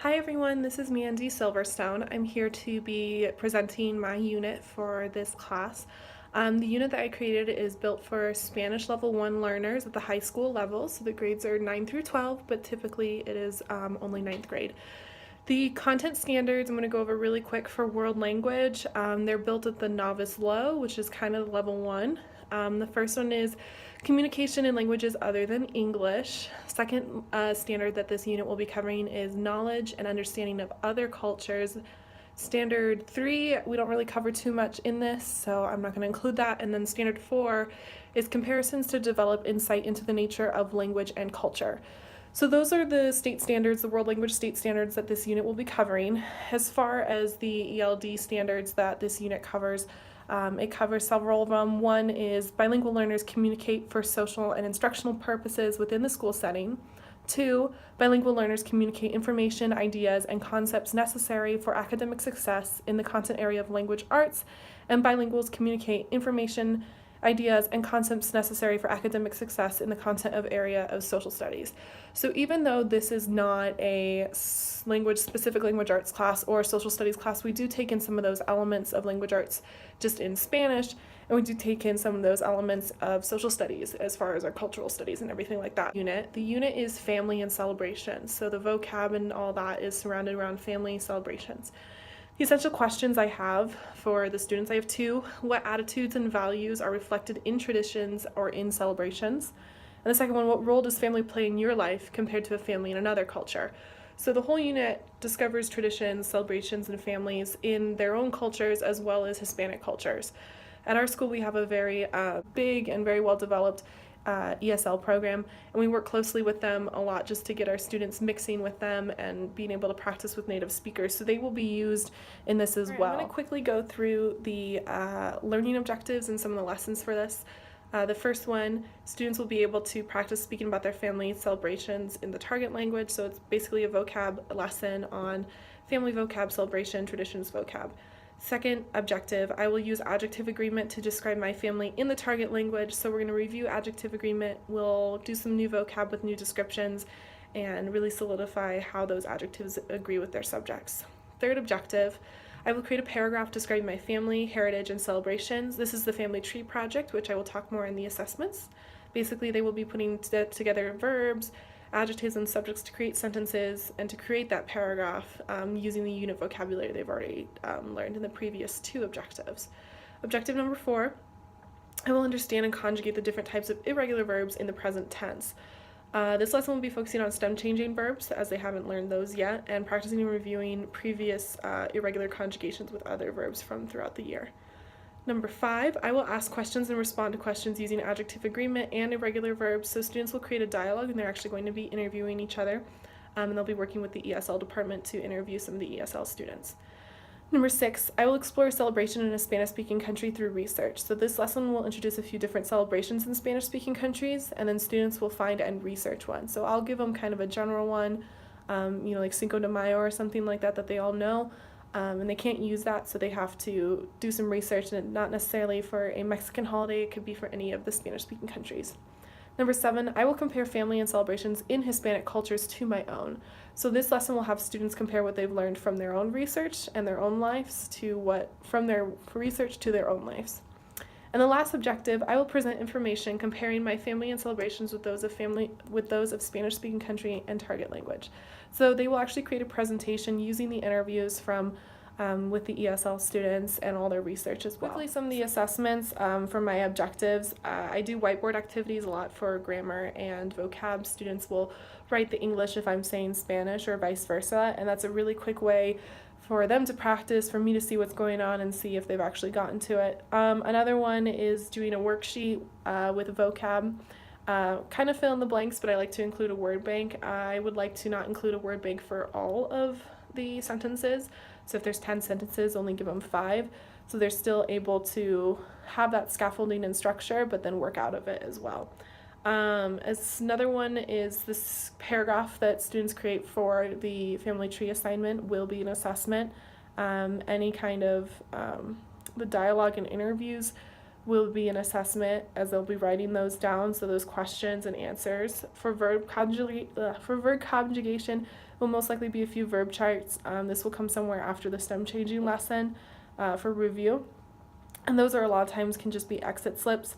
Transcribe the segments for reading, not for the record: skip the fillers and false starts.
Hi everyone, this is Mandy Silverstone. I'm here to be presenting my unit for this class. The unit that I created is built for Spanish Level 1 learners at the high school level, so the grades are 9 through 12, but typically it is only ninth grade. The content standards I'm going to go over really quick for world language. They're built at the novice low, which is kind of level 1. The first one is communication in languages other than English. Second standard that this unit will be covering is knowledge and understanding of other cultures. Standard 3, we don't really cover too much in this, so I'm not going to include that. And then standard 4 is comparisons to develop insight into the nature of language and culture. So those are the state standards, the world language state standards that this unit will be covering. As far as the ELD standards that this unit covers, it covers several of them. One is bilingual learners communicate for social and instructional purposes within the school setting. 2, bilingual learners communicate information, ideas, and concepts necessary for academic success in the content area of language arts, and bilinguals communicate information, ideas, and concepts necessary for academic success in the content of area of social studies. So even though this is not a specific language arts class or social studies class, we do take in some of those elements of language arts just in Spanish, and we do take in some of those elements of social studies as far as our cultural studies and everything like that. The unit is family and celebrations, so the vocab and all that is surrounded around family celebrations. The essential questions I have for the students, I have 2. What attitudes and values are reflected in traditions or in celebrations? And the second one, what role does family play in your life compared to a family in another culture? So the whole unit discovers traditions, celebrations, and families in their own cultures as well as Hispanic cultures. At our school, we have a very big and very well-developed ESL program, and we work closely with them a lot just to get our students mixing with them and being able to practice with native speakers, so they will be used in this as well. I'm going to quickly go through the learning objectives and some of the lessons for this. The first one, students will be able to practice speaking about their family celebrations in the target language, so it's basically a vocab lesson on family vocab, celebration, traditions vocab. Second objective, I will use adjective agreement to describe my family in the target language. So we're going to review adjective agreement, we'll do some new vocab with new descriptions, and really solidify how those adjectives agree with their subjects. Third objective, I will create a paragraph describing my family, heritage, and celebrations. This is the family tree project, which I will talk more in the assessments. Basically, they will be putting together verbs, adjectives, and subjects to create sentences and to create that paragraph using the unit vocabulary they've already learned in the previous 2 objectives. Objective number 4, I will understand and conjugate the different types of irregular verbs in the present tense. This lesson will be focusing on stem changing verbs, as they haven't learned those yet, and practicing and reviewing previous irregular conjugations with other verbs from throughout the year. Number 5, I will ask questions and respond to questions using adjective agreement and irregular verbs, so students will create a dialogue and they're actually going to be interviewing each other, and they'll be working with the ESL department to interview some of the ESL students. Number 6, I will explore celebration in a Spanish-speaking country through research. So this lesson will introduce a few different celebrations in Spanish-speaking countries, and then students will find and research one. So I'll give them kind of a general one, like Cinco de Mayo or something like that they all know. And they can't use that, so they have to do some research, and not necessarily for a Mexican holiday, it could be for any of the Spanish-speaking countries. Number 7, I will compare family and celebrations in Hispanic cultures to my own. So this lesson will have students compare what they've learned from their own research and their own lives from their research to their own lives. And the last objective, I will present information comparing my family and celebrations with those of Spanish-speaking country and target language. So they will actually create a presentation using the interviews from with the ESL students and all their research as well. Quickly, some of the assessments for my objectives. I do whiteboard activities a lot for grammar and vocab. Students will write the English if I'm saying Spanish or vice versa, and that's a really quick way for them to practice, for me to see what's going on and see if they've actually gotten to it. Another one is doing a worksheet with vocab. Kind of fill in the blanks, but I like to include a word bank. I would like to not include a word bank for all of the sentences. So if there's 10 sentences, only give them 5. So they're still able to have that scaffolding and structure, but then work out of it as well. As another one is this paragraph that students create for the family tree assignment will be an assessment. Any kind of the dialogue and interviews will be an assessment, as they'll be writing those down, so those questions and answers. For verb conjugation, will most likely be a few verb charts. This will come somewhere after the stem changing lesson for review. And those are a lot of times can just be exit slips.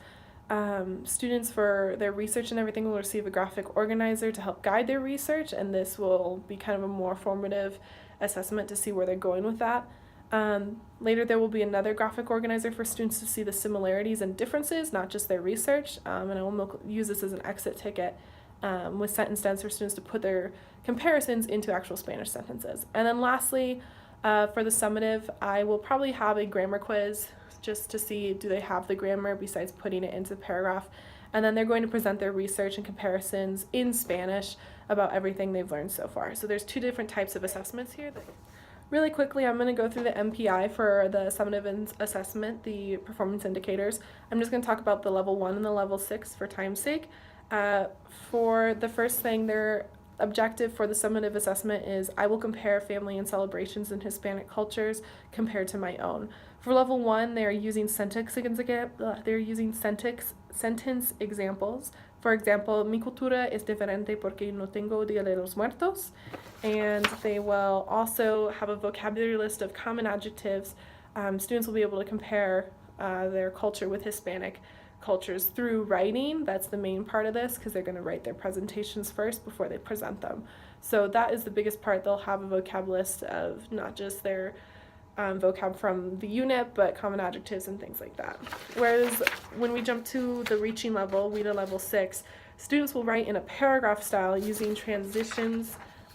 Students for their research and everything will receive a graphic organizer to help guide their research, and this will be kind of a more formative assessment to see where they're going with that. Later there will be another graphic organizer for students to see the similarities and differences, not just their research, and I will use this as an exit ticket with sentence stems for students to put their comparisons into actual Spanish sentences. And then lastly, for the summative, I will probably have a grammar quiz just to see do they have the grammar besides putting it into paragraph. And then they're going to present their research and comparisons in Spanish about everything they've learned so far. So there's two different types of assessments here. Really quickly, I'm going to go through the MPI for the summative assessment, the performance indicators. I'm just going to talk about the level 1 and the level 6 for time's sake. For the first thing, their objective for the summative assessment is I will compare family and celebrations in Hispanic cultures compared to my own. For level 1, they're using sentence examples. For example, mi cultura es diferente porque no tengo Dia de los Muertos. And they will also have a vocabulary list of common adjectives. Students will be able to compare their culture with Hispanic cultures through writing. That's the main part of this because they're going to write their presentations first before they present them. So that is the biggest part. They'll have a vocab list of not just their vocab from the unit, but common adjectives and things like that. Whereas when we jump to the reaching level, WIDA level 6, students will write in a paragraph style using transition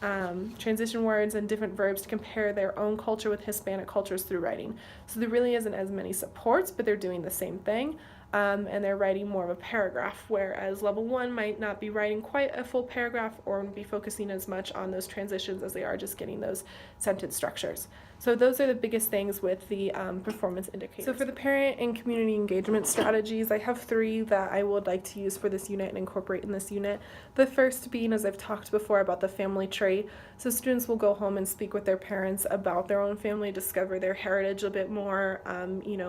words and different verbs to compare their own culture with Hispanic cultures through writing. So there really isn't as many supports, but they're doing the same thing. And they're writing more of a paragraph, whereas level 1 might not be writing quite a full paragraph or be focusing as much on those transitions as they are just getting those sentence structures. So those are the biggest things with the performance indicators. So for the parent and community engagement strategies, I have 3 that I would like to use for this unit and incorporate in this unit. The first being, as I've talked before, about the family tree. So students will go home and speak with their parents about their own family, discover their heritage a bit more,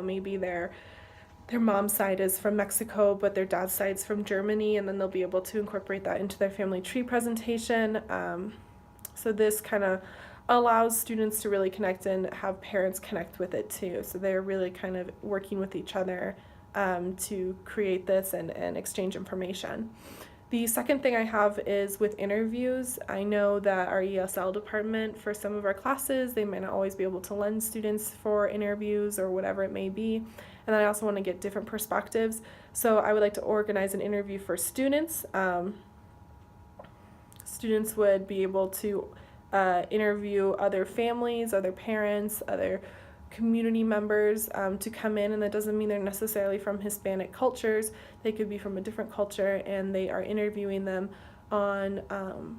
maybe their mom's side is from Mexico, but their dad's side's from Germany, and then they'll be able to incorporate that into their family tree presentation. So this kind of allows students to really connect and have parents connect with it too. So they're really kind of working with each other to create this and exchange information. The second thing I have is with interviews. I know that our ESL department, for some of our classes, they might not always be able to lend students for interviews or whatever it may be. And then I also want to get different perspectives. So I would like to organize an interview for students. Students would be able to interview other families, other parents, other community members to come in, and that doesn't mean they're necessarily from Hispanic cultures. They could be from a different culture, and they are interviewing them on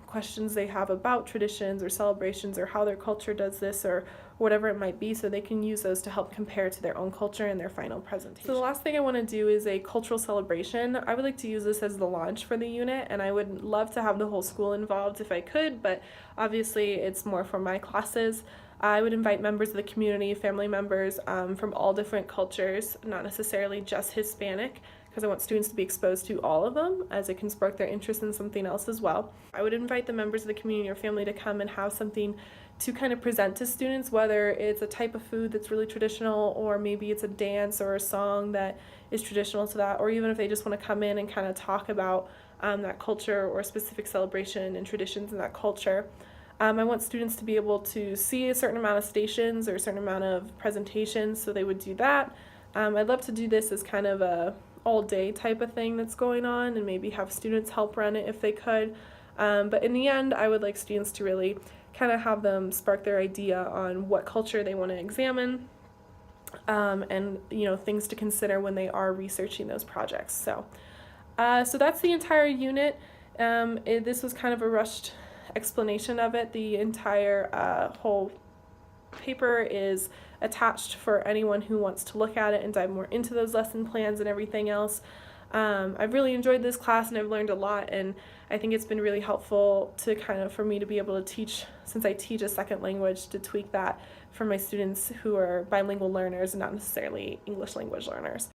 questions they have about traditions or celebrations or how their culture does this or whatever it might be, so they can use those to help compare to their own culture in their final presentation. So the last thing I want to do is a cultural celebration. I would like to use this as the launch for the unit, and I would love to have the whole school involved if I could, but obviously it's more for my classes. I would invite members of the community, family members from all different cultures, not necessarily just Hispanic, because I want students to be exposed to all of them as it can spark their interest in something else as well. I would invite the members of the community or family to come and have something to kind of present to students, whether it's a type of food that's really traditional, or maybe it's a dance or a song that is traditional to that, or even if they just want to come in and kind of talk about that culture or specific celebration and traditions in that culture. I want students to be able to see a certain amount of stations or a certain amount of presentations, so they would do that. I'd love to do this as kind of a all-day type of thing that's going on, and maybe have students help run it if they could. But in the end, I would like students to really kind of have them spark their idea on what culture they want to examine, and things to consider when they are researching those projects. So that's the entire unit. This was kind of a rushed explanation of it. The entire whole paper is attached for anyone who wants to look at it and dive more into those lesson plans and everything else. I've really enjoyed this class, and I've learned a lot, and I think it's been really helpful to for me to be able to teach, since I teach a second language, to tweak that for my students who are bilingual learners and not necessarily English language learners.